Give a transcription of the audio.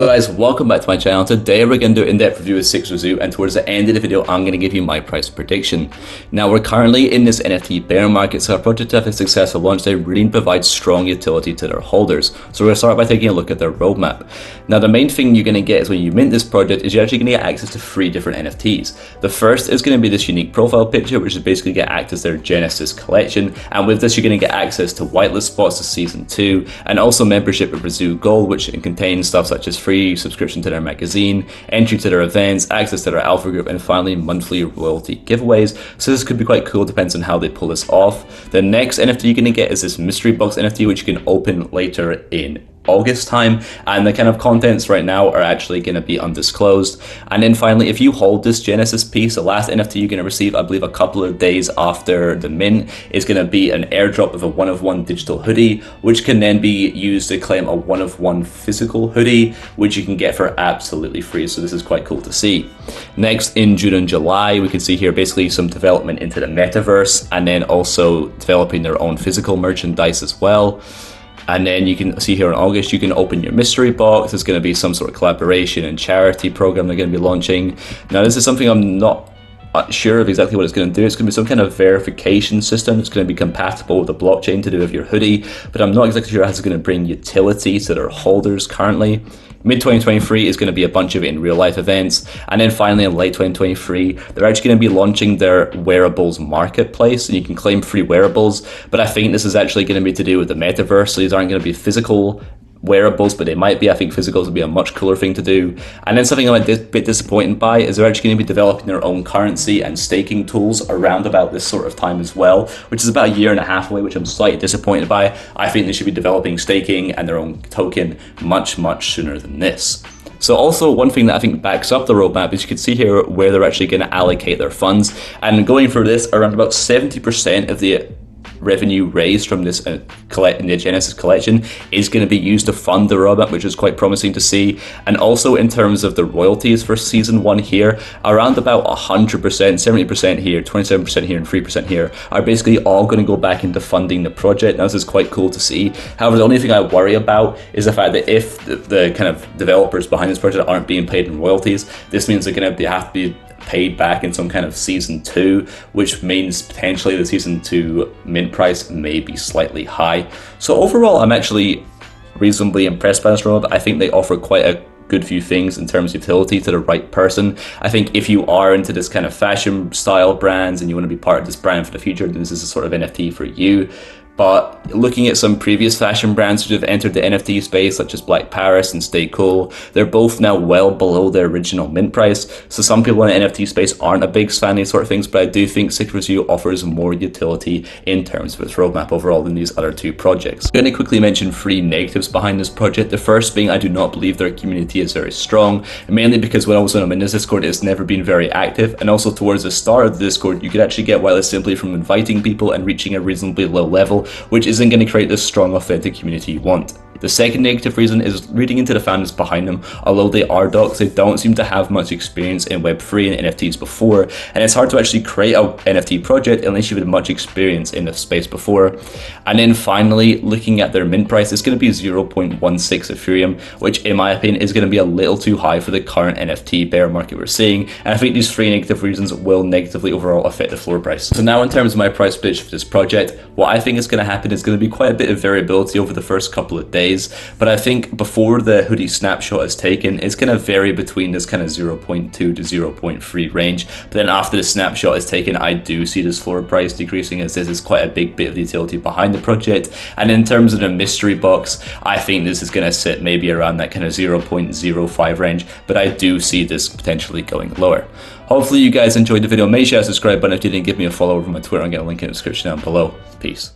Hello guys, welcome back to my channel. Today we're going to do an in-depth review of 6 Reseau, and towards the end of the video I'm going to give you my price prediction. Now we're currently in this NFT bear market, so our project to have a successful launch they really provide strong utility to their holders. So we're going to start by taking a look at their roadmap. Now the main thing you're going to get is when you mint this project is you're actually going to get access to 3 different NFTs. The first is going to be this unique profile picture, which is basically going to act as their Genesis collection, and with this you're going to get access to whitelist spots to Season 2, and also membership with Reseau Gold, which contains stuff such as free subscription to their magazine, entry to their events, access to their alpha group, and finally monthly royalty giveaways. So this could be quite cool, depends on how they pull this off. The next NFT you're going to get is this mystery box NFT, which you can open later in August time, and the kind of contents right now are actually going to be undisclosed. And then finally, if you hold this Genesis piece, the last NFT you're going to receive, I believe a couple of days after the mint, is going to be an airdrop of a 1-of-1 digital hoodie, which can then be used to claim a 1-of-1 physical hoodie, which you can get for absolutely free. So this is quite cool to see. Next, in June and July, we can see here basically some development into the metaverse, and then also developing their own physical merchandise as well. And then you can see here in August, you can open your mystery box. There's going to be some sort of collaboration and charity program they're going to be launching. Now, this is something I'm not sure of exactly what it's going to do. It's going to be some kind of verification system that's going to be compatible with the blockchain to do with your hoodie, but I'm not exactly sure how it's going to bring utility to their holders currently. Mid-2023 is going to be a bunch of in real life events, and then finally in late 2023 they're actually going to be launching their wearables marketplace, and you can claim free wearables, but I think this is actually going to be to do with the metaverse, so these aren't going to be physical wearables, but they might be. I think physicals would be a much cooler thing to do. And then something I'm a bit disappointed by is they're actually going to be developing their own currency and staking tools around about this sort of time as well, which is about a year and a half away, which I'm slightly disappointed by. I think they should be developing staking and their own token much sooner than this. So also one thing that I think backs up the roadmap is you can see here where they're actually going to allocate their funds, and going through this, around about 70% of the revenue raised from this in the Genesis collection is going to be used to fund the roadmap, which is quite promising to see. And also in terms of the royalties for season 1 here, around about 100%, 70% here, 27% here, and 3% here are basically all going to go back into funding the project. Now this is quite cool to see. However, the only thing I worry about is the fact that if the kind of developers behind this project aren't being paid in royalties, this means they're going to have to be paid back in some kind of season 2, which means potentially the season 2 mint price may be slightly high. So overall, I'm actually reasonably impressed by this roadmap. I think they offer quite a good few things in terms of utility to the right person. I think if you are into this kind of fashion style brands and you want to be part of this brand for the future, then this is a sort of NFT for you. But looking at some previous fashion brands who have entered the NFT space, such as Black Paris and Stay Cool, they're both now well below their original mint price. So some people in the NFT space aren't a big fan of these sort of things, but I do think 6 Reseau offers more utility in terms of its roadmap overall than these other 2 projects. I'm going to quickly mention 3 negatives behind this project. The first being I do not believe their community is very strong, mainly because when I was in this Discord, it's never been very active, and also towards the start of the Discord, you could actually get whitelist simply from inviting people and reaching a reasonably low level, which isn't going to create this strong, authentic community you want. The second negative reason is reading into the fans behind them. Although they are docs, they don't seem to have much experience in Web3 and NFTs before, and it's hard to actually create an NFT project unless you've had much experience in the space before. And then finally, looking at their mint price, it's going to be 0.16 Ethereum, which in my opinion is going to be a little too high for the current NFT bear market we're seeing, and I think these 3 negative reasons will negatively overall affect the floor price. So now in terms of my price pitch for this project, what I think is going to happen is going to be quite a bit of variability over the first couple of days. But I think before the hoodie snapshot is taken, it's going to vary between this kind of 0.2 to 0.3 range. But then after the snapshot is taken, I do see this floor price decreasing, as this is quite a big bit of the utility behind the project. And in terms of the mystery box, I think this is going to sit maybe around that kind of 0.05 range, but I do see this potentially going lower. Hopefully you guys enjoyed the video. Make sure to subscribe button if you didn't. Give me a follow over my Twitter. I'll get a link in the description down below. Peace.